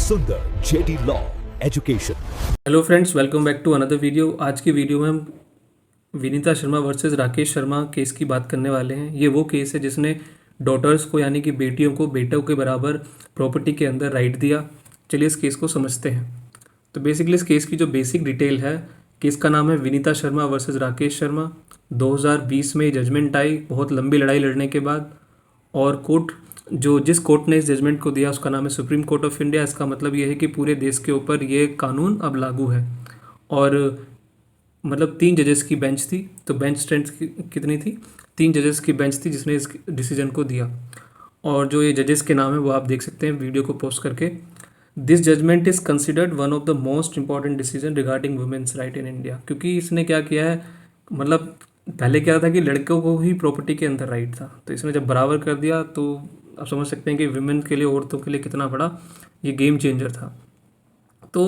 सुंदर JD law education. Hello friends, welcome back to another video. आज की video में हम विनीता शर्मा वर्सेस राकेश शर्मा केस की बात करने वाले हैं। ये वो केस है जिसने डॉटर्स को यानी कि बेटियों को बेटों के बराबर प्रॉपर्टी के अंदर राइट दिया। चलिए इस केस को समझते हैं। तो बेसिकली इस केस की जो बेसिक डिटेल है, केस का नाम है विनीता शर्मा वर्सेस राकेश शर्मा। 2020 में जजमेंट आई बहुत लंबी लड़ाई लड़ने के बाद, और जिस कोर्ट ने इस जजमेंट को दिया उसका नाम है सुप्रीम कोर्ट ऑफ इंडिया। इसका मतलब ये है कि पूरे देश के ऊपर ये कानून अब लागू है। और मतलब 3 जजेस की बेंच थी। तो बेंच स्ट्रेंथ कितनी थी? 3 जजेस की बेंच थी जिसने इस डिसीजन को दिया। और जो ये जजेस के नाम है वो आप देख सकते हैं वीडियो को पोस्ट करके। This judgment is considered one of the most important decision regarding women's right in India. क्योंकि इसने क्या किया है, मतलब पहले क्या था कि लड़कों को ही प्रॉपर्टी के अंदर राइट था, तो इसने जब बराबर कर दिया तो आप समझ सकते हैं कि वुमेन के लिए, औरतों के लिए कितना बड़ा ये गेम चेंजर था। तो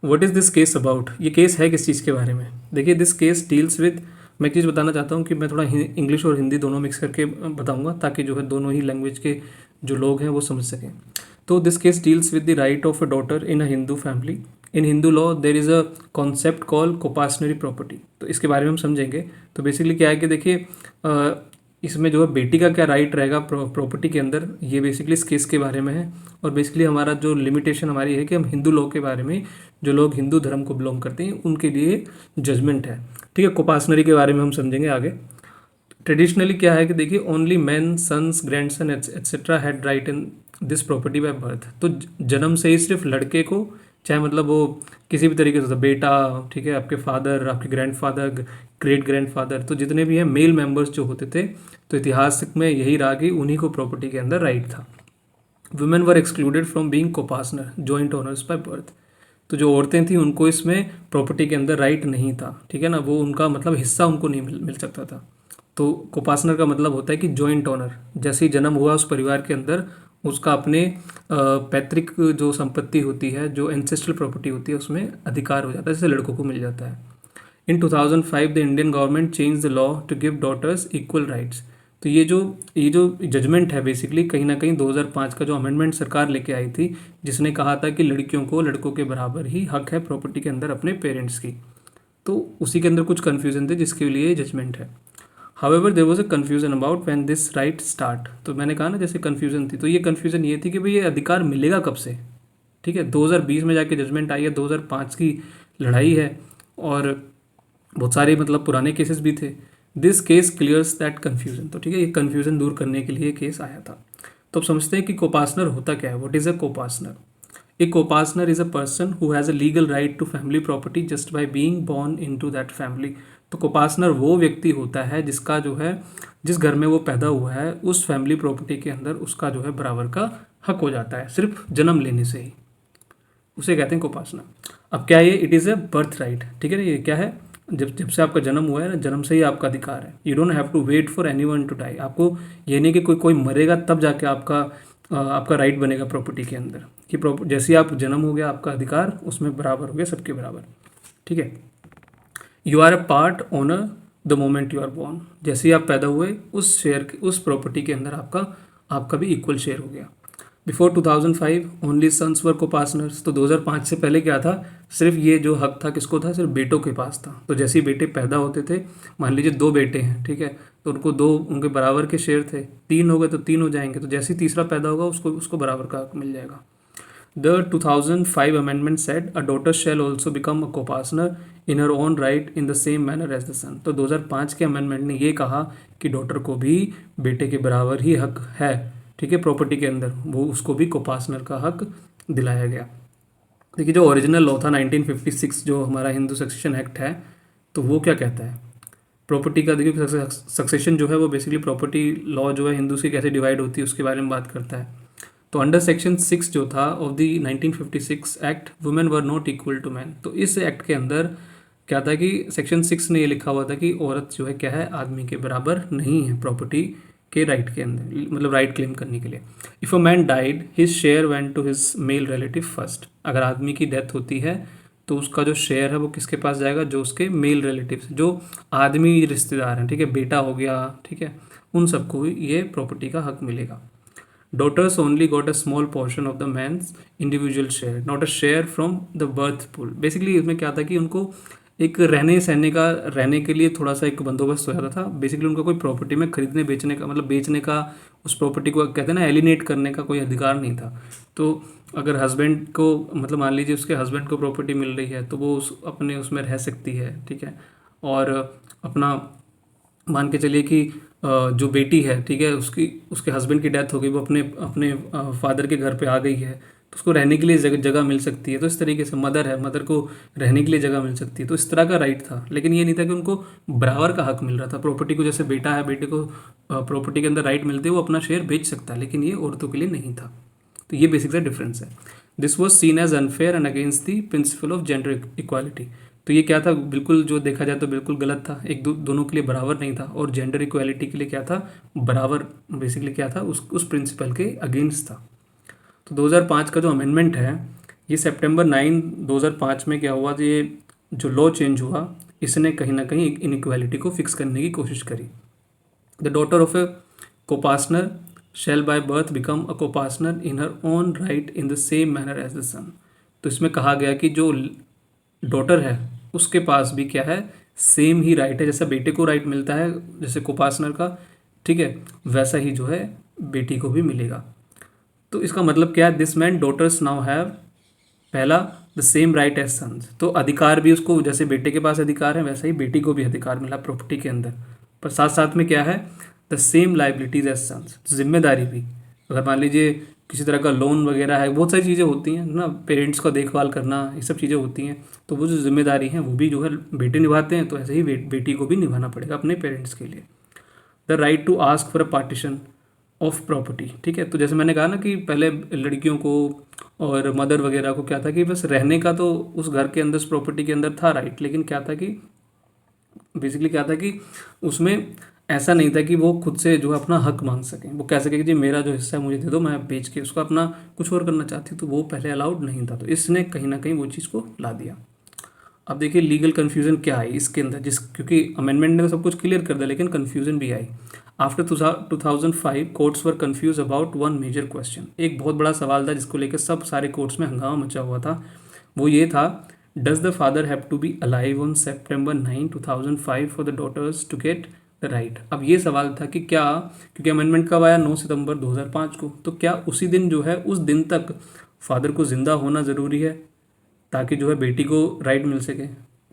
what is this case about? ये केस है किस चीज़ के बारे में? देखिए, दिस केस डील्स विद, मैं एक चीज़ बताना चाहता हूँ कि मैं थोड़ा इंग्लिश और हिंदी दोनों मिक्स करके बताऊँगा ताकि जो है दोनों ही लैंग्वेज के जो लोग हैं वो समझ सकें। तो this case deals with the right of a daughter in a Hindu family. In Hindu law there is a concept call coparcenary property. तो इसके बारे में हम समझेंगे। तो बेसिकली क्या है कि देखिए, इसमें जो है बेटी का क्या राइट रहेगा प्रॉपर्टी के अंदर, ये बेसिकली इस केस के बारे में है। और बेसिकली हमारा जो लिमिटेशन हमारी है कि हम हिंदू लॉ के बारे में, जो लोग हिंदू धर्म को बिलोंग करते हैं उनके लिए जजमेंट है। ठीक है, कोपासनरी के बारे में हम समझेंगे आगे। ट्रेडिशनली क्या है कि देखिए, only man, sons, grandson etcetera had right in this property by birth. तो जन्म से ही सिर्फ लड़के को, चाहे मतलब वो किसी भी तरीके से, बेटा, ठीक है, आपके फादर, आपके ग्रैंडफादर, ग्रेट ग्रैंडफादर, तो जितने भी हैं मेल मेंबर्स जो होते थे, तो इतिहास में यही रहा कि उन्हीं को प्रॉपर्टी के अंदर राइट था। Women were excluded from being coparcener joint owners by birth. तो जो औरतें थी उनको इसमें प्रॉपर्टी के अंदर राइट नहीं था, ठीक है ना, वो उनका मतलब हिस्सा उनको नहीं मिल सकता था। तो कोपासनर का मतलब होता है कि जॉइंट ओनर, जैसे ही जन्म हुआ उस परिवार के अंदर, उसका अपने पैतृक जो संपत्ति होती है, जो एंसेस्ट्रल प्रॉपर्टी होती है, उसमें अधिकार हो जाता है, जैसे लड़कों को मिल जाता है। In 2005 the Indian government change the law to give daughters equal rights. तो ये जो जजमेंट है, बेसिकली कहीं ना कहीं 2005 का जो अमेंडमेंट सरकार लेके आई थी, जिसने कहा था कि लड़कियों को लड़कों के बराबर ही हक है प्रॉपर्टी के अंदर अपने पेरेंट्स की। तो उसी के अंदर कुछ कन्फ्यूजन थे जिसके लिए जजमेंट है। However there was a confusion about when this right start. तो मैंने कहा ना जैसे कन्फ्यूजन थी, तो ये कन्फ्यूजन ये थी कि भाई ये अधिकार मिलेगा कब से। ठीक है, 2020 में जाके जजमेंट आई है, 2005 की लड़ाई है, और बहुत सारे मतलब पुराने केसेस भी थे। This case clears that confusion. तो ठीक है, ये कन्फ्यूजन दूर करने के लिए केस आया था। तो अब समझते हैं कि कोपासनर होता क्या है। What is a coparcener? A coparcener is a person who has a legal right to family property just by being born into that family. तो कोपासनर वो व्यक्ति होता है जिसका जो है, जिस घर में वो पैदा हुआ है, उस फैमिली प्रॉपर्टी के अंदर उसका जो है बराबर का हक हो जाता है सिर्फ जन्म लेने से ही। उसे कहते हैं कोपासना। अब क्या ये, it is a birth right. ठीक है ना, ये क्या है, जब जब से आपका जन्म हुआ है ना, जन्म से ही आपका अधिकार है। You don't have to wait for anyone to die. आपको ये नहीं कि कोई मरेगा तब जाके आपका राइट बनेगा प्रॉपर्टी के अंदर, कि जैसे ही आप जन्म हो गया, आपका अधिकार उसमें बराबर हो गया, सबके बराबर। ठीक है, you are a part owner the moment you are born. जैसे ही आप पैदा हुए, उस प्रॉपर्टी के अंदर आपका भी इक्वल शेयर हो गया। Before 2005 only sons were coparceners. तो 2005 से पहले क्या था, सिर्फ ये जो हक था किसको था, सिर्फ बेटों के पास था। तो जैसे ही बेटे पैदा होते थे, मान लीजिए 2 बेटे हैं, ठीक है, तो उनके बराबर के शेयर थे। 3 हो गए तो 3 हो जाएंगे, तो जैसे ही तीसरा पैदा होगा उसको बराबर का हक मिल जाएगा। The 2005 amendment said a daughter shall also become a co-partner in her own right in the same manner as the son। तो 2005 के अमेंडमेंट ने ये कहा कि डॉटर को भी बेटे के बराबर ही हक है, ठीक है, प्रॉपर्टी के अंदर, वो उसको भी कोपासनर का हक दिलाया गया। देखिए, जो ओरिजिनल लॉ था 1956, जो हमारा हिंदू सक्सेशन एक्ट है, तो वो क्या कहता है प्रॉपर्टी का। देखिए, सक्सेशन जो है वो बेसिकली प्रॉपर्टी लॉ जो है हिंदू की कैसे डिवाइड होती है उसके बारे में बात करता है। तो अंडर सेक्शन 6 जो था of the 1956 act, women were not equal to man. तो इस एक्ट के अंदर क्या था कि सेक्शन 6 ने ये लिखा हुआ था कि औरत जो है क्या है, आदमी के बराबर नहीं है प्रॉपर्टी के राइट के अंदर, मतलब राइट क्लेम करने के लिए। If a man died his share went to his male relative first. अगर आदमी की डेथ होती है तो उसका जो शेयर है वो किसके पास जाएगा, जो उसके मेल रिलेटिव्स, जो आदमी रिश्तेदार हैं, ठीक है, बेटा हो गया, ठीक है, उन सबको ये प्रॉपर्टी का हक मिलेगा। daughters only got a small portion of the man's individual share, not a share from the birth pool. Basically इसमें क्या था कि उनको एक रहने के लिए थोड़ा सा एक बंदोबस्त हो जाता था। बेसिकली उनका कोई प्रॉपर्टी में खरीदने बेचने का मतलब बेचने का, उस प्रॉपर्टी को कहते हैं ना एलिनेट करने का कोई अधिकार नहीं था। तो अगर हस्बैंड को मतलब मान लीजिए उसके हस्बैंड को प्रॉपर्टी मिल रही है तो वो अपने उसमें रह सकती है, ठीक है। और अपना मान के चलिए कि जो बेटी है, ठीक है, उसके हस्बैंड की डेथ हो गई, वो अपने अपने फादर के घर पे आ गई है, तो उसको रहने के लिए जगह मिल सकती है। तो इस तरीके से मदर को रहने के लिए जगह मिल सकती है। तो इस तरह का राइट था, लेकिन ये नहीं था कि उनको बराबर का हक मिल रहा था प्रॉपर्टी को। जैसे बेटा है, बेटे को प्रॉपर्टी के अंदर राइट मिलते, वो अपना शेयर बेच सकता है, लेकिन ये औरतों के लिए नहीं था। तो ये बेसिक सा डिफरेंस है। This was seen as unfair and against the principle of gender equality. तो ये क्या था, बिल्कुल जो देखा जाए तो बिल्कुल गलत था, दोनों के लिए बराबर नहीं था। और जेंडर इक्वालिटी के लिए क्या था, बराबर बेसिकली क्या था, उस प्रिंसिपल के अगेंस्ट था। तो 2005 का जो अमेंडमेंट है, ये सितंबर 9 2005 में क्या हुआ, ये जो लॉ चेंज हुआ, इसने कहीं ना कहीं इनइक्वालिटी को फिक्स करने की कोशिश करी। The daughter of a copartner shall by birth become a co-partner in her own right in the same manner as the son। तो इसमें कहा गया कि जो डॉटर है उसके पास भी क्या है, सेम ही राइट है, जैसा बेटे को राइट मिलता है जैसे कोपार्टनर का, ठीक है, वैसा ही जो है बेटी को भी मिलेगा। तो इसका मतलब क्या है, this means daughters now have, पहला the same right as sons. तो अधिकार भी उसको, जैसे बेटे के पास अधिकार है वैसा ही बेटी को भी अधिकार मिला प्रॉपर्टी के अंदर। पर साथ साथ में क्या है, the same liabilities as sons, जिम्मेदारी भी। अगर मान लीजिए किसी तरह का लोन वगैरह है, बहुत सारी चीज़ें होती हैं ना, पेरेंट्स का देखभाल करना, ये सब चीज़ें होती हैं, तो वो जो जिम्मेदारी हैं वो भी जो है बेटे निभाते हैं, तो ऐसे ही बेटी को भी निभाना पड़ेगा अपने पेरेंट्स के लिए। The right to ask for a partition of property, ठीक है। तो जैसे मैंने कहा ना कि पहले लड़कियों को और मदर वगैरह को क्या था कि बस रहने का तो उस घर के अंदर, उस प्रॉपर्टी के अंदर था राइट, लेकिन क्या था कि बेसिकली क्या था कि उसमें ऐसा नहीं था कि वो खुद से जो है अपना हक मांग सकें, वो कह सके कि जी मेरा जो हिस्सा है मुझे दे दो, मैं बेच के उसका अपना कुछ और करना चाहती, तो वो पहले अलाउड नहीं था। तो इसने कहीं ना कहीं वो चीज़ को ला दिया। अब देखिए लीगल कन्फ्यूजन क्या आई इसके अंदर, क्योंकि अमेंडमेंट ने सब कुछ क्लियर कर दिया, लेकिन कन्फ्यूजन भी आई। After 2005 courts were confused about one major question. एक बहुत बड़ा सवाल था जिसको लेकर सब सारे कोर्ट्स में हंगामा मचा हुआ था। वो ये था, does the father have to be alive on September 9, 2005 for the daughters to get the right. अब ये सवाल था कि क्या, क्योंकि अमेंडमेंट कब आया, 9 सितंबर 2005 को, तो क्या उसी दिन जो है उस दिन तक फादर को जिंदा होना ज़रूरी है ताकि जो है बेटी को राइट मिल सके।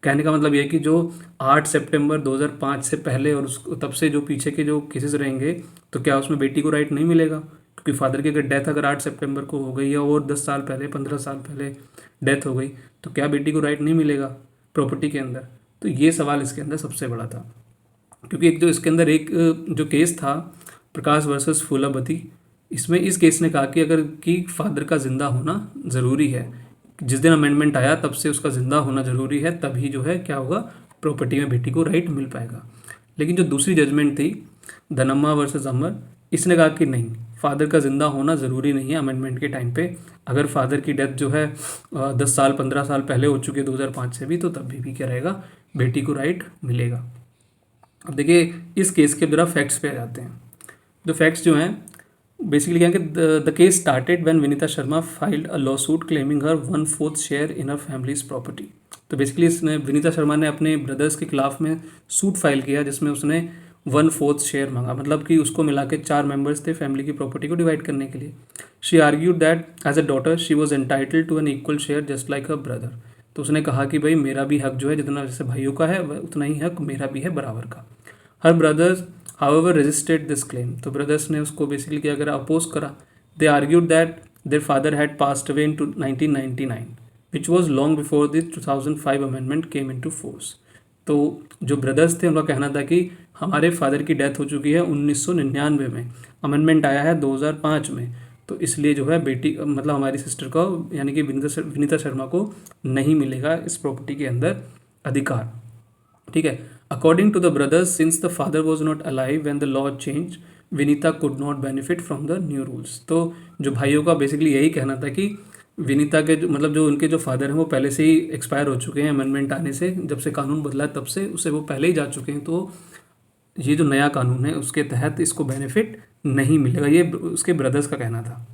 कहने का मतलब ये है कि जो 8 सितंबर 2005 से पहले और उस तब से जो पीछे के जो केसेस रहेंगे, तो क्या उसमें बेटी को राइट नहीं मिलेगा, क्योंकि फादर की अगर डेथ अगर 8 सितंबर को हो गई है और 10 साल पहले, 15 साल पहले डेथ हो गई, तो क्या बेटी को राइट नहीं मिलेगा प्रॉपर्टी के अंदर। तो ये सवाल इसके अंदर सबसे बड़ा था, क्योंकि एक जो इसके अंदर एक जो केस था प्रकाश वर्सेस फूलावती, इसमें इस केस ने कहा कि अगर कि फादर का जिंदा होना ज़रूरी है, जिस दिन अमेंडमेंट आया तब से उसका जिंदा होना ज़रूरी है, तभी जो है क्या होगा, प्रॉपर्टी में बेटी को राइट मिल पाएगा। लेकिन जो दूसरी जजमेंट थी धनम्मा वर्सेस अमर, इसने कहा कि नहीं, फादर का जिंदा होना ज़रूरी नहीं है अमेंडमेंट के टाइम पे। अगर फादर की डेथ जो है 10 साल 15 साल पहले हो चुकी है 2005 से भी, तो तब भी क्या रहेगा, बेटी को राइट मिलेगा। अब देखिए इस केस के जरा फैक्ट्स पे आ जाते हैं। जो फैक्ट्स जो हैं बेसिकली क्या है कि the case started when Vinita Sharma filed a law suit claiming her 1/4 share in her families property. तो बेसिकली इसने विनीता शर्मा ने अपने ब्रदर्स के खिलाफ में सूट फाइल किया जिसमें उसने 1/4 शेयर मांगा, मतलब कि उसको मिला के 4 मेंबर्स थे फैमिली की प्रॉपर्टी को डिवाइड करने के लिए। She argued that as a daughter she was entitled to an equal share just like a brother. तो उसने कहा कि भाई मेरा भी हक जो है, जितना जैसे भाइयों का है उतना ही हक मेरा भी है बराबर का। Her brothers however resisted this claim। तो ब्रदर्स ने उसको बेसिकली क्या करा, अपोज करा। They argued that their father had passed away in 1999 which was long before the 2005 amendment came into force. तो जो ब्रदर्स थे उनका कहना था कि हमारे फादर की डेथ हो चुकी है 1999 में, अमेंडमेंट आया है 2005 में, तो इसलिए जो है बेटी मतलब हमारी सिस्टर को यानी कि विनीता शर्मा को नहीं मिलेगा इस प्रॉपर्टी के अंदर अधिकार, ठीक है। According to the brothers, since the father was not alive when the law change, Vinita could not benefit from the new rules. तो जो भाइयों का बेसिकली यही कहना था कि विनीता के मतलब जो उनके जो फादर हैं वो पहले से ही एक्सपायर हो चुके हैं, अमेंडमेंट आने से, जब से कानून बदला तब से उससे वो पहले ही जा चुके हैं, तो ये जो नया कानून है उसके तहत इसको बेनिफिट नहीं मिलेगा, ये उसके ब्रदर्स का कहना था।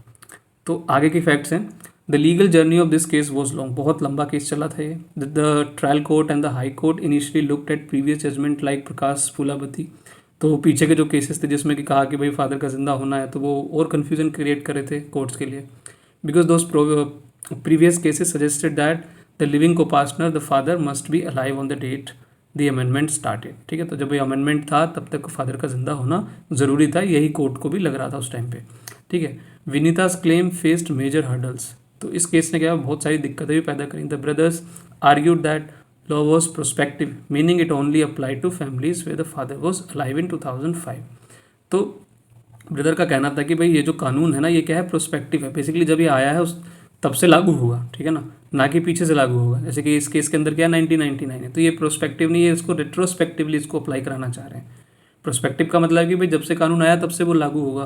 तो आगे के फैक्ट्स हैं। The legal journey of this case was long, बहुत लंबा केस चला था ये। The trial court and the high court initially looked at previous judgement like Prakash Phoolavati. तो पीछे के जो केसेस थे जिसमें कि कहा कि भाई फादर का जिंदा होना है, तो वो और कन्फ्यूजन क्रिएट कर रहे थे कोर्ट्स के लिए, because those previous cases suggested that the living coparcener the father must be alive on the date the amendment started. ठीक है, तो जब ये अमेंडमेंट था तब तक फादर का जिंदा होना ज़रूरी था, यही कोर्ट को भी लग रहा था उस टाइम पे। ठीक है, विनीता's क्लेम फेस्ड मेजर हर्डल्स। तो इस केस ने क्या बहुत सारी दिक्कतें भी पैदा करी। The brothers argued that law was prospective, meaning it only apply to families where the father was alive in 2005। तो ब्रदर का कहना था कि भाई ये जो कानून है ना, ये क्या है, प्रोस्पेक्टिव है। बेसिकली जब ये आया है उस तब से लागू होगा, ठीक है ना कि पीछे से लागू होगा। जैसे कि इस केस के अंदर क्या 1999 है, तो ये प्रोस्पेक्टिव नहीं है, इसको रेट्रोस्पेक्टिवली इसको अप्लाई कराना चाह रहे हैं। प्रोस्पेक्टिव का मतलब है कि भाई जब से कानून आया तब से वो लागू होगा।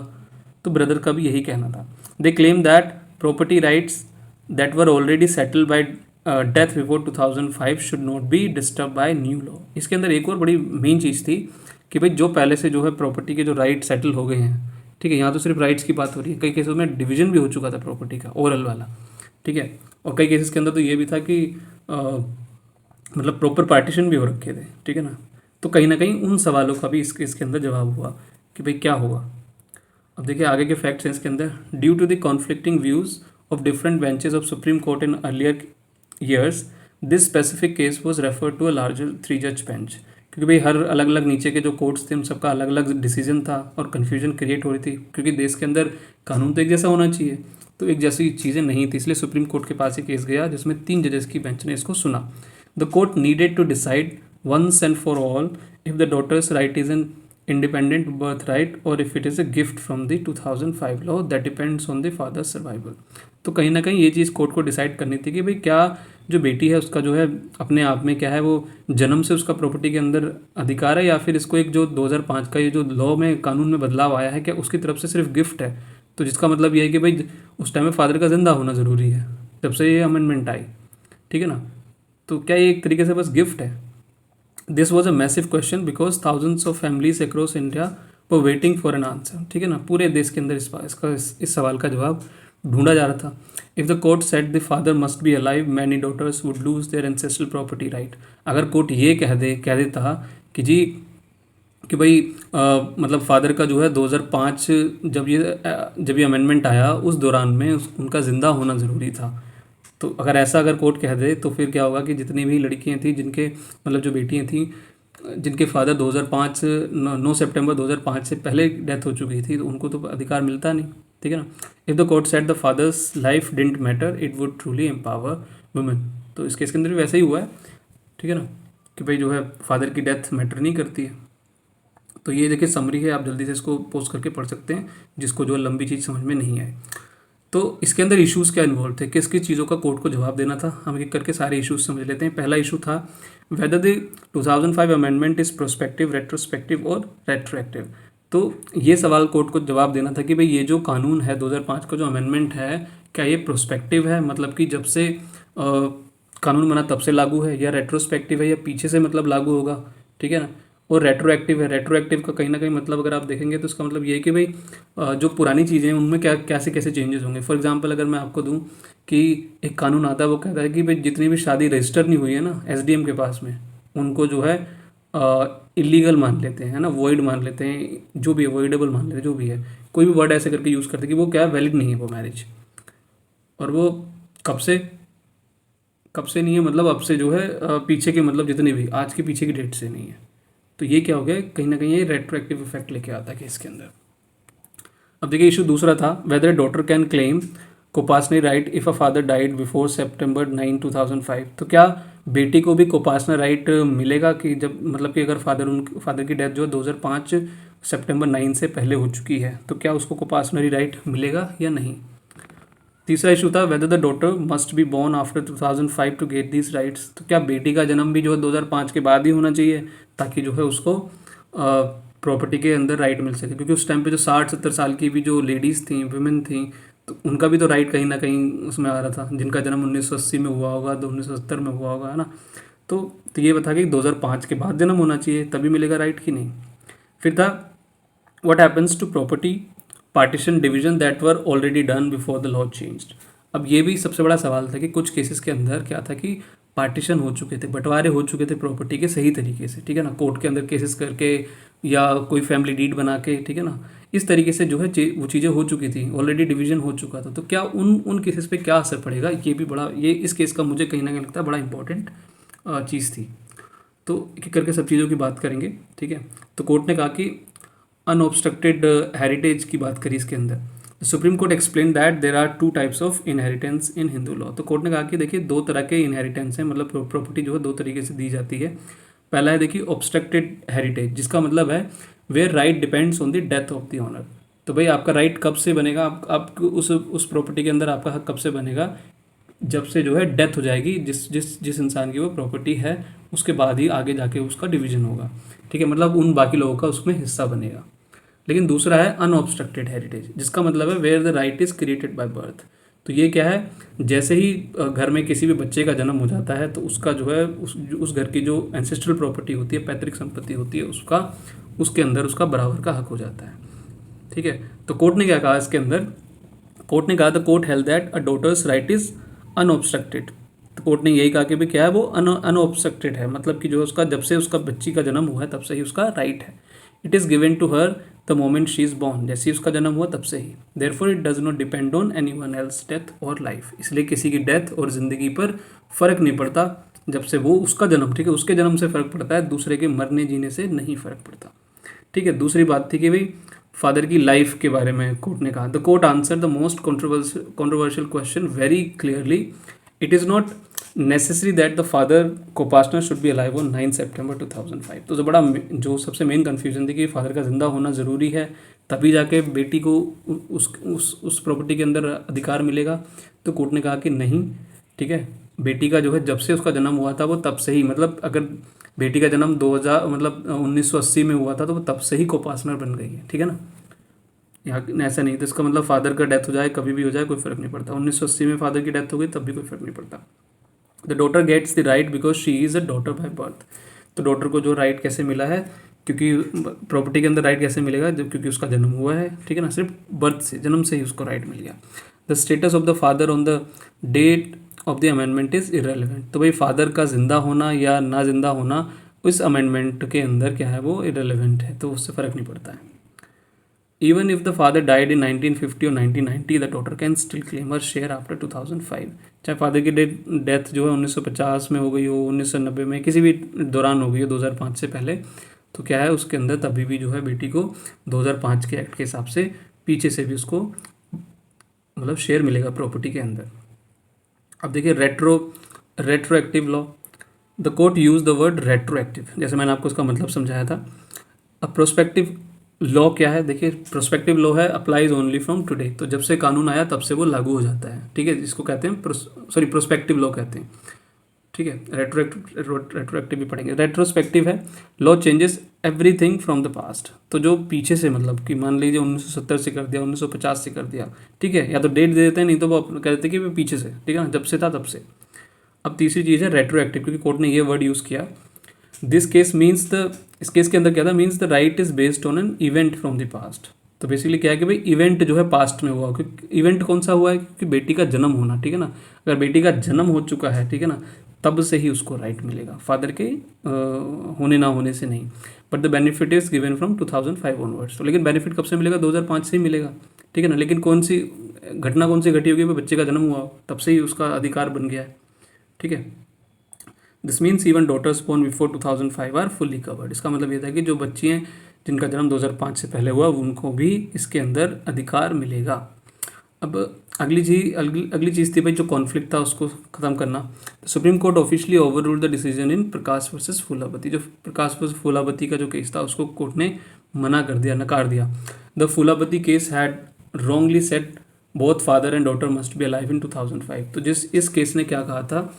तो ब्रदर का भी यही कहना था। They claim that property rights that were already settled bye death before 2005 should not be disturb by new law. इसके अंदर एक और बड़ी मेन चीज़ थी कि भाई जो पहले से जो है प्रॉपर्टी के जो राइट सेटल हो गए हैं, ठीक है, यहाँ तो सिर्फ राइट्स की बात हो रही है, कई केसों में डिवीजन भी हो चुका था प्रॉपर्टी का, ओरल वाला, ठीक है, और कई केसेस के अंदर तो ये भी था कि मतलब प्रॉपर पार्टीशन भी हो रखे थे, ठीक है ना। तो कहीं ना कहीं उन सवालों का भी इसके अंदर जवाब हुआ कि भाई क्या होगा। अब देखिए आगे के फैक्ट्स हैं इसके अंदर। Due to the conflicting views of different benches of Supreme Court in earlier years, this specific case was referred to a larger 3 जज बेंच। क्योंकि भाई हर अलग अलग नीचे के जो कोर्ट्स थे उन सबका अलग अलग डिसीजन था और कन्फ्यूजन क्रिएट हो रही थी, क्योंकि देश के अंदर कानून तो एक जैसा होना चाहिए, तो एक जैसी चीज़ें नहीं थी, इसलिए सुप्रीम कोर्ट के पास ये केस गया जिसमें 3 जजेस की बेंच ने इसको सुना। The court needed to decide once and for all if the daughter's right is an independent birth right और if it is a gift from the 2005 law that depends on the father's survival. तो कहीं ना कहीं ये चीज़ court को decide करनी थी कि भाई क्या जो बेटी है उसका जो है अपने आप में क्या है, वो जन्म से उसका प्रॉपर्टी के अंदर अधिकार है, या फिर इसको एक जो 2005 का ये जो लॉ में कानून में बदलाव आया है क्या उसकी तरफ से सिर्फ गिफ्ट है। तो जिसका मतलब ये है कि भाई उस टाइम में फादर का जिंदा होना ज़रूरी है जब से ये अमेंडमेंट आई, ठीक है ना। तो क्या ये एक तरीके से बस गिफ्ट है। This was a massive question because thousands of families across India were waiting for an answer, ठीक है ना। पूरे देश के अंदर इस सवाल का जवाब ढूंढा जा रहा था। If the court set the father must be alive many daughters would lose their ancestral property right. अगर कोर्ट ये कह देता कि जी कि भाई मतलब फादर का जो है 2005 जब ये अमेंडमेंट आया उस दौरान में उनका ज़िंदा होना ज़रूरी था, तो अगर कोर्ट कह दे तो फिर क्या होगा कि जितनी भी लड़कियां थी जिनके मतलब जो बेटियां थी जिनके फादर 2005 9 सितंबर 2005 से पहले डेथ हो चुकी थी, तो उनको तो अधिकार मिलता नहीं, ठीक है ना। If the court set the father's life didn't matter it would truly empower women. तो इस केस के अंदर भी वैसे ही हुआ है, ठीक है ना, कि भाई जो है फादर की डेथ मैटर नहीं करती है। तो ये देखिए समरी है, आप जल्दी से इसको पोस्ट करके पढ़ सकते हैं जिसको जो लंबी चीज़ समझ में नहीं आए। तो इसके अंदर इश्यूज़ क्या इन्वॉल्व थे, किस किस चीज़ों का कोर्ट को जवाब देना था, हम एक करके सारे इश्यूज समझ लेते हैं। पहला इशू था whether the 2005 amendment is prospective, retrospective और रेट्रोएक्टिव। तो ये सवाल कोर्ट को जवाब देना था कि भाई ये जो कानून है 2005 का जो अमेंडमेंट है क्या ये प्रोस्पेक्टिव है, मतलब कि जब से कानून बना तब से लागू है, या रेट्रोस्पेक्टिव है या पीछे से मतलब लागू होगा, ठीक है ना। और रेट्रोएक्टिव है, रेट्रोएक्टिव का कहीं ना कहीं मतलब अगर आप देखेंगे तो इसका मतलब ये है कि भाई जो पुरानी चीज़ें हैं उनमें क्या कैसे कैसे चेंजेस होंगे। फॉर एग्जांपल अगर मैं आपको दूं कि एक कानून आता है वो कहता है कि भाई जितनी भी शादी रजिस्टर नहीं हुई है ना एसडीएम के पास में, उनको जो है इलीगल मान लेते हैं, है ना, वॉइड मान लेते हैं, जो भी है वॉइडेबल मान लेते हैं, जो भी है कोई भी वर्ड ऐसे करके यूज़ करते हैं कि वो क्या वैलिड नहीं है वो मैरिज। और वो कब से नहीं है, मतलब अब से जो है पीछे के मतलब जितनी भी आज के पीछे की डेट से नहीं है। तो ये क्या हो गया, कहीं ना कहीं ये रेट्रोएक्टिव इफेक्ट लेके आता है केस के अंदर। अब देखिए इशू दूसरा था whether daughter can claim coparcenary right if a father died before September 9, 2005। तो क्या बेटी को भी कोपासनरी राइट मिलेगा कि जब मतलब कि अगर फादर की डेथ जो है 2005 सितंबर 9 से पहले हो चुकी है तो क्या उसको कोपासनरी राइट मिलेगा या नहीं। तीसरा इशू था whether the daughter must be born after 2005 to get these rights. तो क्या बेटी का जन्म भी जो है 2005 के बाद ही होना चाहिए ताकि जो है उसको प्रॉपर्टी के अंदर राइट मिल सके, क्योंकि उस टाइम पे जो 60-70 साल की भी जो लेडीज़ थी, वुमेन थी, तो उनका भी तो राइट कहीं ना कहीं उसमें आ रहा था, जिनका जन्म 1980 में हुआ होगा, 1970 में हुआ होगा, है ना। तो ये बता कि 2005 के बाद जन्म होना चाहिए तभी मिलेगा राइट कि नहीं। फिर था what happens to property partition division that were already done before the law changed. अब ये भी सबसे बड़ा सवाल था कि कुछ केसेस के अंदर क्या था कि पार्टीशन हो चुके थे, बंटवारे हो चुके थे प्रॉपर्टी के सही तरीके से, ठीक है ना, कोर्ट के अंदर केसेस करके या कोई फैमिली डीड बना के, ठीक है ना, इस तरीके से जो है वो चीज़ें हो चुकी थी, ऑलरेडी डिवीजन हो चुका था। तो क्या उन केसेस पे क्या असर पड़ेगा, ये भी बड़ा, ये इस केस का मुझे कहीं ना कहीं लगता है बड़ा इंपॉर्टेंट चीज़ थी। तो एक एक करके सब चीज़ों की बात करेंगे, ठीक है। तो कोर्ट ने कहा कि अनऑब्स्ट्रक्टेड हेरिटेज की बात करी इसके अंदर। Supreme Court explain that there are two types of inheritance in Hindu law. तो कोर्ट ने कहा कि देखिए दो तरह के इनहेरिटेंस हैं, मतलब प्रॉपर्टी जो है दो तरीके से दी जाती है। पहला है देखिए ऑब्स्ट्रक्टेड हेरिटेज, जिसका मतलब है where right depends on the death of the owner. तो भाई आपका राइट कब से बनेगा, आप उस प्रॉपर्टी के अंदर आपका हक कब से बनेगा, जब से जो है डेथ हो जाएगी जिस जिस जिस इंसान की वो प्रॉपर्टी है, उसके बाद ही आगे जाके उसका डिवीजन होगा, ठीक है, मतलब उन बाकी लोगों का उसमें हिस्सा बनेगा। लेकिन दूसरा है अनऑब्स्ट्रक्टेड हेरिटेज, जिसका मतलब है where the right is created by birth. तो ये क्या है, जैसे ही घर में किसी भी बच्चे का जन्म हो जाता है तो उसका जो है उस घर की जो एंसेस्ट्रल प्रॉपर्टी होती है, पैतृक संपत्ति होती है, उसका उसके अंदर उसका बराबर का हक हो जाता है, ठीक है। तो कोर्ट ने क्या कहा इसके अंदर, कोर्ट ने कहा the court held that a daughter's right is unobstructed. तो कोर्ट ने यही कहा कि भाई क्या है वो अनऑब्स्ट्रक्टेड है, मतलब कि जो उसका जब से उसका बच्ची का जन्म हुआ है तब से ही उसका राइट है। It is given to her the moment she is born, जैसे ही उसका जन्म हुआ तब से ही। Therefore it does not depend on anyone else death और लाइफ, इसलिए किसी की डेथ और ज़िंदगी पर फ़र्क नहीं पड़ता जब से वो उसका जन्म, ठीक है, उसके जन्म से फ़र्क पड़ता है, दूसरे के मरने जीने से नहीं फ़र्क पड़ता, ठीक है। दूसरी बात थी कि भाई फादर की लाइफ के बारे में कोर्ट ने कहा the court answer the most controversial question very clearly. It is not necessary that the father coparcener should be alive on 9 September 2005। तो जो सबसे मेन कन्फ्यूजन थी कि फादर का जिंदा होना ज़रूरी है तभी जाके बेटी को उस प्रॉपर्टी के अंदर अधिकार मिलेगा। तो कोर्ट ने कहा कि नहीं, ठीक है, बेटी का जो है जब से उसका जन्म हुआ था वो तब से ही, मतलब अगर बेटी का जन्म 2000 मतलब 1980 में हुआ था तो वो तब से ही कोपासनर बन गई है, ठीक है ना। यहाँ ऐसा नहीं, तो इसका मतलब फादर का डेथ हो जाए कभी भी हो जाए कोई फ़र्क नहीं पड़ता, 1980 में फादर की डेथ हो गई तब भी कोई फ़र्क नहीं पड़ता। The daughter gets the right because she is a daughter by birth. तो डॉटर को जो राइट कैसे मिला है, क्योंकि प्रॉपर्टी के अंदर राइट कैसे मिलेगा, जब क्योंकि उसका जन्म हुआ है, ठीक है ना, सिर्फ बर्थ से, जन्म से ही उसको राइट मिल गया। The status of the father on the date of the amendment is irrelevant. तो भाई फादर का जिंदा होना या ना जिंदा होना उस अमेंडमेंट के अंदर क्या है, वो इरेलीवेंट है, तो उससे फ़र्क नहीं पड़ता है। Even if the father died in 1950 or 1990, the daughter can still claim her share after 2005। चाहे फादर की डेथ जो है 1950 में हो गई हो, 1990 में, किसी भी दौरान हो गई हो, 2005 से पहले, तो क्या है उसके अंदर तभी भी जो है बेटी को 2005 के एक्ट के हिसाब से पीछे से भी उसको मतलब शेयर मिलेगा प्रॉपर्टी के अंदर। अब देखिए retroactive law. The court use the word retroactive, जैसे मैंने आपको इसका मतलब समझाया था। अब प्रोस्पेक्टिव लॉ क्या है, देखिए प्रोस्पेक्टिव लॉ है अप्लाइज ओनली फ्रॉम टुडे, तो जब से कानून आया तब से वो लागू हो जाता है, ठीक है, जिसको कहते हैं प्रोस्पेक्टिव लॉ कहते हैं, ठीक है। रेट्रोएक्टिव भी पढ़ेंगे। रेट्रोस्पेक्टिव है law changes everything from the past, तो जो पीछे से, मतलब कि मान लीजिए 1970 से कर दिया, 1950 से कर दिया, ठीक है, या तो डेट दे देते हैं, नहीं तो वो कह देते हैं कि वो पीछे से, ठीक है ना, जब से था तब से। अब तीसरी चीज़ है रेट्रोएक्टिव, क्योंकि कोर्ट ने ये वर्ड यूज़ किया। दिस केस मीन्स द, इस केस के अंदर क्या था, means the right is based on an event from the past. तो बेसिकली क्या है कि भाई इवेंट जो है पास्ट में हुआ, क्योंकि इवेंट कौन सा हुआ है, क्योंकि बेटी का जन्म होना, ठीक है ना, अगर बेटी का जन्म हो चुका है, ठीक है ना, तब से ही उसको राइट मिलेगा, फादर के होने ना होने से नहीं। But the benefit is given from 2005 onwards. तो लेकिन बेनिफिट कब से मिलेगा, 2005 से ही मिलेगा, ठीक है ना। लेकिन कौन सी घटी होगी, बच्चे का जन्म हुआ तब से ही उसका अधिकार बन गया है, ठीक है। This means even daughters born before 2005 are fully covered. इसका मतलब ये था कि जो बच्ची हैं जिनका जन्म 2005 से पहले हुआ उनको भी इसके अंदर अधिकार मिलेगा। अब अगली चीज़ थी भाई जो कॉन्फ्लिक्ट था उसको ख़त्म करना। Supreme court officially overruled the decision in Prakash versus Phoolavati. जो प्रकाश वर्सेस फूलावती का जो केस था उसको कोर्ट ने मना कर दिया, नकार दिया। The Phoolavati case had wrongly set both father and daughter must be alive in 2005। तो इस केस ने क्या कहा था,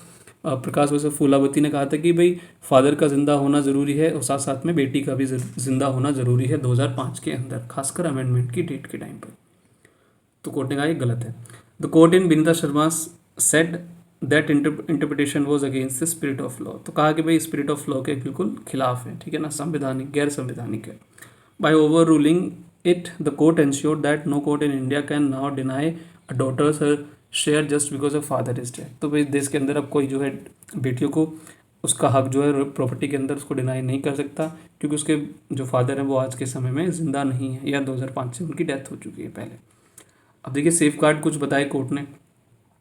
प्रकाश वर्सेस फूलावती ने कहा था कि भाई फादर का जिंदा होना ज़रूरी है और साथ साथ में बेटी का भी जिंदा होना ज़रूरी है 2005 के अंदर, खासकर अमेंडमेंट की डेट के टाइम पर। तो कोर्ट ने कहा ये गलत है। The court in Vinita Sharma said that interpretation was against the spirit of law. तो कहा कि भाई स्पिरिट ऑफ लॉ के बिल्कुल खिलाफ है, ठीक है ना, संवैधानिक, गैर संवैधानिक है। By overruling it the court ensured that no court in India can now deny a daughter's her share just because of father is dead. तो भाई देश के अंदर अब कोई जो है बेटियों को उसका हक जो है प्रॉपर्टी के अंदर उसको डिनाई नहीं कर सकता, क्योंकि उसके जो फादर हैं वो आज के समय में ज़िंदा नहीं है या 2005 से उनकी डेथ हो चुकी है पहले। अब देखिए सेफ गार्ड कुछ बताए कोर्ट ने।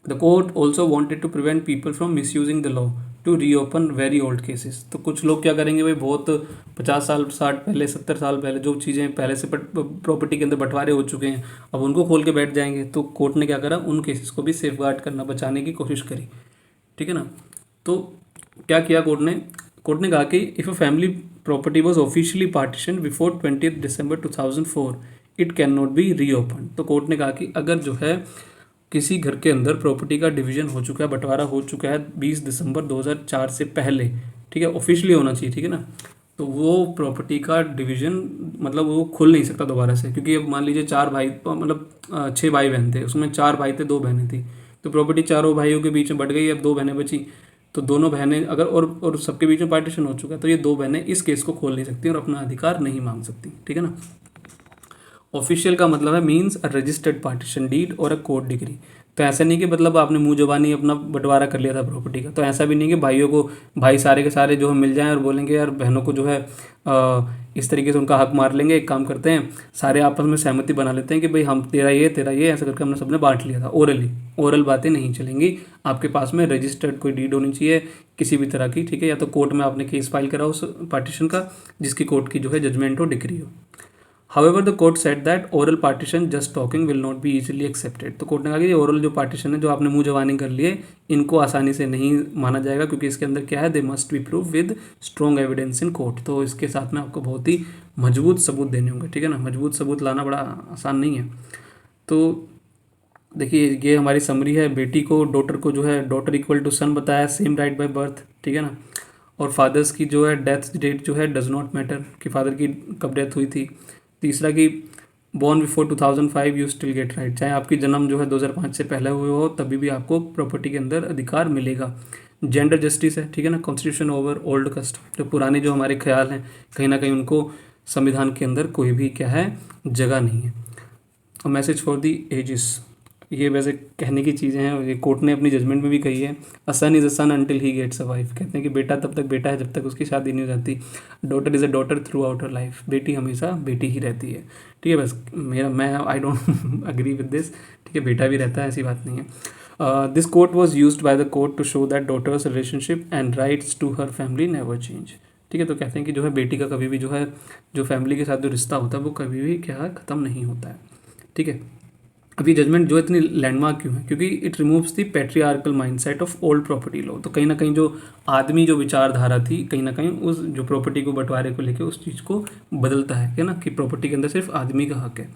The court also wanted to prevent people from misusing the law to reopen very old cases. तो कुछ लोग क्या करेंगे भाई, बहुत 50 साल 60 पहले 70 साल पहले जो चीज़ें पहले से प्रॉपर्टी के अंदर बंटवारे हो चुके हैं अब उनको खोल के बैठ जाएंगे। तो कोर्ट ने क्या करा, उन केसेस को भी सेफ गार्ड करना, बचाने की कोशिश करी, ठीक है ना। तो क्या किया कोर्ट ने कहा कि if a family property was officially partition before 20 December 2004 it can not be reopen. तो कोर्ट ने कहा कि अगर जो है किसी घर के अंदर प्रॉपर्टी का डिवीजन हो चुका है, बंटवारा हो चुका है 20 दिसंबर 2004 से पहले, ठीक है, ऑफिशियली होना चाहिए, ठीक है ना, तो वो प्रॉपर्टी का डिवीजन मतलब वो खुल नहीं सकता दोबारा से। क्योंकि अब मान लीजिए 4 भाई, मतलब 6 भाई बहन थे, उसमें 4 भाई थे 2 बहनें थी, तो प्रॉपर्टी चारों भाइयों के बीच में बट गई, अब 2 बहनें बची, तो दोनों बहनें अगर और सबके बीच में पार्टीशन हो चुका है तो ये 2 बहनें इस केस को खोल नहीं सकती और अपना अधिकार नहीं मांग सकती, ठीक है ना। ऑफिशियल का मतलब है means a registered partition deed और अ कोर्ट डिग्री। तो ऐसा नहीं कि मतलब आपने मुंह जबानी अपना बंटवारा कर लिया था प्रॉपर्टी का, तो ऐसा भी नहीं कि भाइयों को भाई सारे के सारे जो है मिल जाएं और बोलेंगे यार बहनों को जो है इस तरीके से उनका हक मार लेंगे। एक काम करते हैं, सारे आपस में सहमति बना लेते हैं कि भाई हम तेरा ये ऐसा करके हमने सबने बांट लिया था। ओरल बातें नहीं चलेंगी, आपके पास में रजिस्टर्ड कोई डीड होनी चाहिए किसी भी तरह की, ठीक है, या तो कोर्ट में आपने केस फाइल करा उस पार्टीशन का जिसकी कोर्ट की जो है जजमेंट हो, डिग्री हो। However, the court said that oral partition just talking will not be easily accepted। तो कोर्ट ने कहा कि ये ओरल जो पार्टीशन है जो आपने मुंह जबानी कर लिए इनको आसानी से नहीं माना जाएगा, क्योंकि इसके अंदर क्या है, they must be prove with strong evidence in court. तो इसके साथ में आपको बहुत ही मजबूत सबूत देने होंगे, ठीक है ना, मजबूत सबूत लाना बड़ा आसान नहीं है। तो देखिए ये हमारी समरी है। बेटी को डॉटर को जो है डॉटर इक्वल टू सन बताया, सेम राइट बाय बर्थ, ठीक है ना। और फादर्स की जो है डेथ डेट जो है डज नॉट मैटर कि फादर की कब डेथ हुई थी। तीसरा कि born before 2005 you still get right, चाहे आपकी जन्म जो है 2005 से पहले हुए हो तभी भी आपको प्रॉपर्टी के अंदर अधिकार मिलेगा। जेंडर जस्टिस है, ठीक है ना, कॉन्स्टिट्यूशन ओवर ओल्ड कस्टम, जो पुराने जो हमारे ख्याल हैं कहीं ना कहीं उनको संविधान के अंदर कोई भी क्या है जगह नहीं है। और मैसेज फॉर दी एजिस, ये वैसे कहने की चीज़ें हैं, ये कोर्ट ने अपनी जजमेंट में भी कही है। A son is a son until he gets a wife, कहते हैं कि बेटा तब तक बेटा है जब तक उसकी शादी नहीं हो जाती। Daughter is a daughter through out her life, बेटी हमेशा बेटी ही रहती है, ठीक है। बस मैं I don't agree with this, ठीक है, बेटा भी रहता है, ऐसी बात नहीं है। This court was used by the court to show that daughters relationship and rights to her family never change, ठीक है। तो कहते हैं कि जो है बेटी का कभी भी जो है जो फैमिली के साथ जो रिश्ता होता है वो कभी भी क्या है ख़त्म नहीं होता है, ठीक है। अब ये जजमेंट जो इतनी लैंडमार्क क्यों है, क्योंकि it removes the patriarchal mindset of old property law. तो कहीं ना कहीं जो आदमी जो विचारधारा थी कहीं ना कहीं उस जो प्रॉपर्टी को बंटवारे को लेकर उस चीज़ को बदलता है ना, कि प्रॉपर्टी के अंदर सिर्फ आदमी का हक है।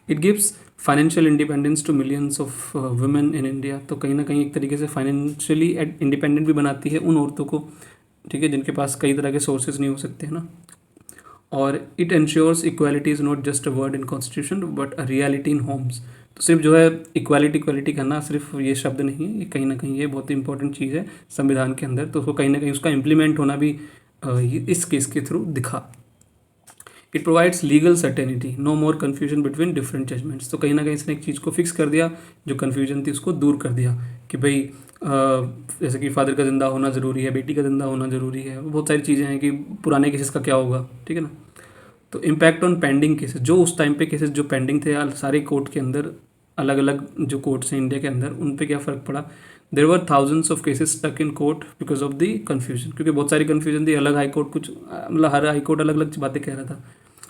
It gives financial independence to millions of women in India. तो कहीं ना कहीं एक तरीके से फाइनेंशियली इंडिपेंडेंट भी बनाती है उन औरतों को, ठीक है, जिनके पास कई तरह के सोर्सेज नहीं हो सकते हैं ना। और it ensures equality is not just a word in constitution but a reality in Holmes. तो सिर्फ जो है इक्वालिटी करना सिर्फ ये शब्द नहीं है, ये कहीं ना कहीं ये बहुत ही इंपॉर्टेंट चीज़ है संविधान के अंदर। तो उसको कहीं ना कहीं उसका इम्प्लीमेंट होना भी इस केस के थ्रू दिखा। It provides legal certainty, no more confusion between different judgments. तो कहीं ना कहीं इसने एक चीज़ को फिक्स कर दिया, जो कन्फ्यूजन थी उसको दूर कर दिया कि भाई जैसे कि फादर का जिंदा होना ज़रूरी है, बेटी का जिंदा होना ज़रूरी है, बहुत सारी चीज़ें हैं कि पुराने केसेस का क्या होगा, ठीक है ना। तो इम्पैक्ट ऑन पेंडिंग केसेस, जो उस टाइम पे केसेस जो पेंडिंग थे सारे कोर्ट के अंदर, अलग अलग जो कोर्ट्स हैं इंडिया के अंदर, उन पे क्या फ़र्क पड़ा। There were thousands of cases stuck in court because of the confusion, क्योंकि बहुत सारी कन्फ्यूजन थी। अलग हाई कोर्ट कुछ मतलब हर हाई कोर्ट अलग अलग बातें कह रहा था,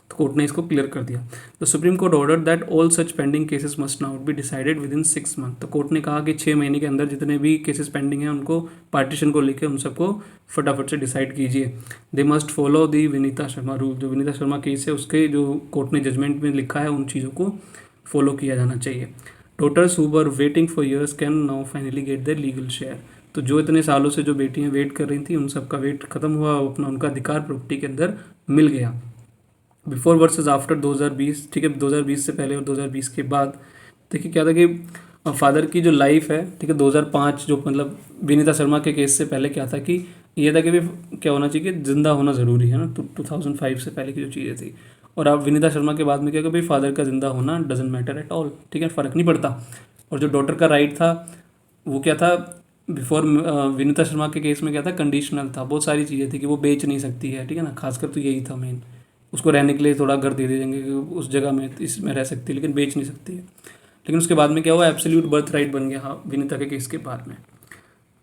तो कोर्ट ने इसको क्लियर कर दिया। The supreme court order that all such pending cases must now be decided with in 6 month. तो कोर्ट ने कहा कि 6 महीने के अंदर जितने भी केसेस पेंडिंग हैं उनको पार्टीशन को लेकर उन सबको फटाफट से डिसाइड कीजिए। They must follow the Vinita Sharma rule, जो विनीता शर्मा केस है उसके जो कोर्ट ने जजमेंट में लिखा है उन चीज़ों को फॉलो किया जाना चाहिए। Daughters who were waiting for years can now finally get their legal share. तो जो इतने सालों से जो बेटियां वेट कर रही थी उन सबका वेट खत्म हुआ, अपना उनका अधिकार प्रॉपर्टी के अंदर मिल गया। बिफोर वर्सेस आफ्टर 2020, ठीक है, 2020 से पहले और 2020 के बाद देखिए क्या था कि फादर की जो लाइफ है, ठीक है, 2005 जो मतलब विनीता शर्मा के केस से पहले क्या था कि ये था कि भी क्या होना चाहिए कि जिंदा होना ज़रूरी है ना, तो 2005 से पहले की जो चीज़ें थी। और आप विनीता शर्मा के बाद में क्या कि भाई फादर का जिंदा होना डजेंट मैटर एट ऑल, ठीक है, फ़र्क नहीं पड़ता। और जो डॉटर का राइट था वो क्या था, बिफोर विनीता शर्मा के केस में क्या था, कंडीशनल था, बहुत सारी चीज़ें थी कि वो बेच नहीं सकती है, ठीक है ना, खासकर तो यही था मेन। उसको रहने के लिए थोड़ा घर दे देंगे कि उस जगह में इसमें रह सकती है, लेकिन बेच नहीं सकती है। लेकिन उसके बाद में क्या हुआ, एब्सोल्यूट बर्थ राइट बन गया हाँ विनीता के केस के बाद में।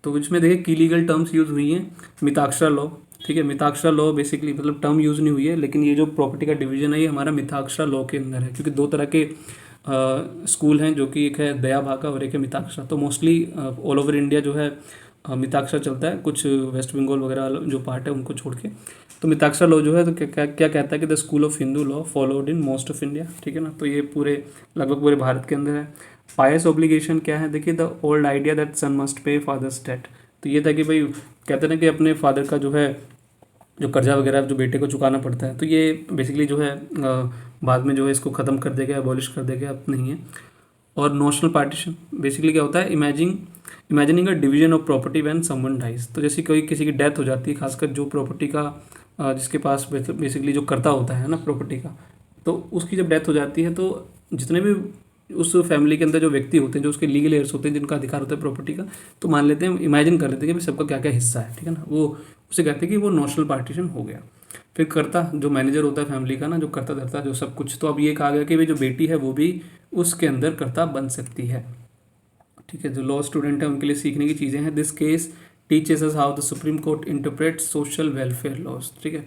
तो इसमें देखिए की लीगल टर्म्स यूज़ हुई हैं, मिताक्षरा लॉ, ठीक है। मिताक्षरा लॉ बेसिकली मतलब टर्म यूज़ नहीं हुई है, लेकिन ये जो प्रॉपर्टी का डिवीजन है ये हमारा मिताक्षरा लॉ के अंदर है, क्योंकि दो तरह के स्कूल हैं, जो कि एक है दया भागा और एक है मिताक्षरा। तो मोस्टली ऑल ओवर इंडिया जो है मिताक्षरा चलता है, कुछ वेस्ट बंगाल वगैरह जो पार्ट है उनको छोड़ के। तो मिताक्षरा लॉ जो है तो क्या कहता है कि the school of Hindu law followed in most of India, ठीक है ना। तो ये पूरे लगभग पूरे भारत के अंदर है। पायस ऑब्लिगेशन क्या है, देखिए the old idea that son must pay father's debt. तो ये था कि भाई कहते हैं ना कि अपने फादर का जो है जो कर्जा वगैरह जो बेटे को चुकाना पड़ता है, तो ये बेसिकली जो है बाद में जो है इसको ख़त्म कर देगा, अबॉलिश कर देगा, अब नहीं है। और नोशनल पार्टीशन बेसिकली क्या होता है, imagining a division of property when someone dies. तो जैसे कोई किसी की डेथ हो जाती है, खासकर जो प्रॉपर्टी का जिसके पास बेसिकली जो कर्ता होता है ना प्रॉपर्टी का, तो उसकी जब डेथ हो जाती है तो जितने भी उस फैमिली के अंदर जो व्यक्ति होते हैं, जो उसके लीगल एयर्स होते हैं, जिनका अधिकार होता है प्रॉपर्टी का, तो मान लेते हैं, इमेजिन कर लेते हैं कि भाई सबका क्या क्या हिस्सा है, ठीक है ना, वो उसे कहते हैं कि वो नोशनल पार्टीशन हो गया। फिर कर्ता जो मैनेजर होता है फैमिली का ना, जो कर्ता धर्ता जो सब कुछ, तो अब ये कहा गया कि भाई जो बेटी है वो भी उसके अंदर कर्ता बन सकती है, ठीक है। जो लॉ स्टूडेंट है उनके लिए सीखने की चीज़ें हैं। This case teaches us how the supreme court interpret social welfare laws, ठीक है।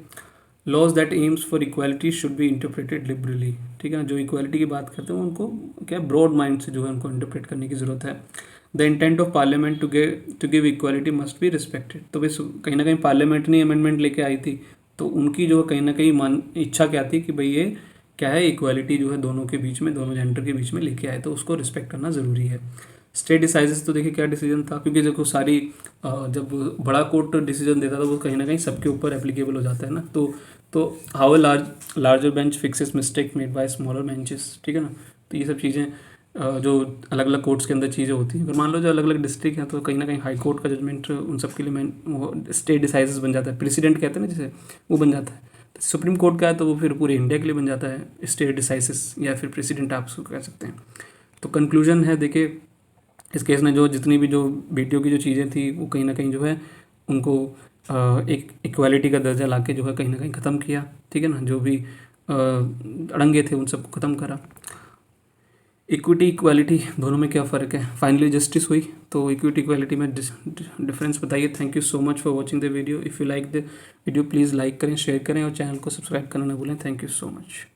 Laws that aims for equality should be interpreted liberally, ठीक है। जो इक्वालिटी की बात करते हैं उनको क्या ब्रॉड माइंड से जो है उनको इंटरप्रेट करने की ज़रूरत है। The intent of parliament to give equality must be respected. तो बस कहीं ना कहीं पार्लियामेंट ने अमेंडमेंट लेके आई थी, तो उनकी जो कहीं ना कहीं इच्छा क्या थी कि भाई ये क्या है, इक्वालिटी जो है दोनों के बीच में, दोनों जेंडर के बीच में लेके आए, तो उसको रिस्पेक्ट करना ज़रूरी है। स्टेट डिसाइजेस, तो देखिए क्या डिसीजन था, क्योंकि देखो सारी जब बड़ा कोर्ट डिसीजन देता था वो कहीं ना कहीं सबके ऊपर एप्लीकेबल हो जाता है ना। तो how a larger bench fixes mistake made by smaller benches, ठीक है ना। तो ये सब चीज़ें जो अलग अलग कोर्ट्स के अंदर चीज़ें होती हैं, अगर मान लो जो अलग अलग डिस्ट्रिक्ट हैं, तो कहीं ना कहीं हाई कोर्ट का जजमेंट उन सब के लिए वो स्टेट डिसाइजेस बन जाता है, प्रेसिडेंट कहते हैं ना जिसे, वो बन जाता है। सुप्रीम कोर्ट का है तो वो फिर पूरे इंडिया के लिए बन जाता है स्टेट डिसाइसिस, या फिर प्रेसिडेंट आप उसको कह सकते हैं। तो कंक्लूजन है, देखिए इस केस में जो जितनी भी जो बेटियों की जो चीज़ें थी वो कहीं ना कहीं जो है उनको एक इक्वालिटी का दर्जा लाके जो है कहीं ना कहीं ख़त्म किया, ठीक है ना। जो भी अड़ंगे थे उन सबको ख़त्म करा। इक्विटी इक्वालिटी दोनों में क्या फ़र्क है, फाइनली जस्टिस हुई। तो इक्विटी इक्वालिटी में डिफरेंस बताइए। Thank you so much for watching the video. If you like the video please like करें, शेयर करें और चैनल को सब्सक्राइब करना ना भूलें। Thank you so much.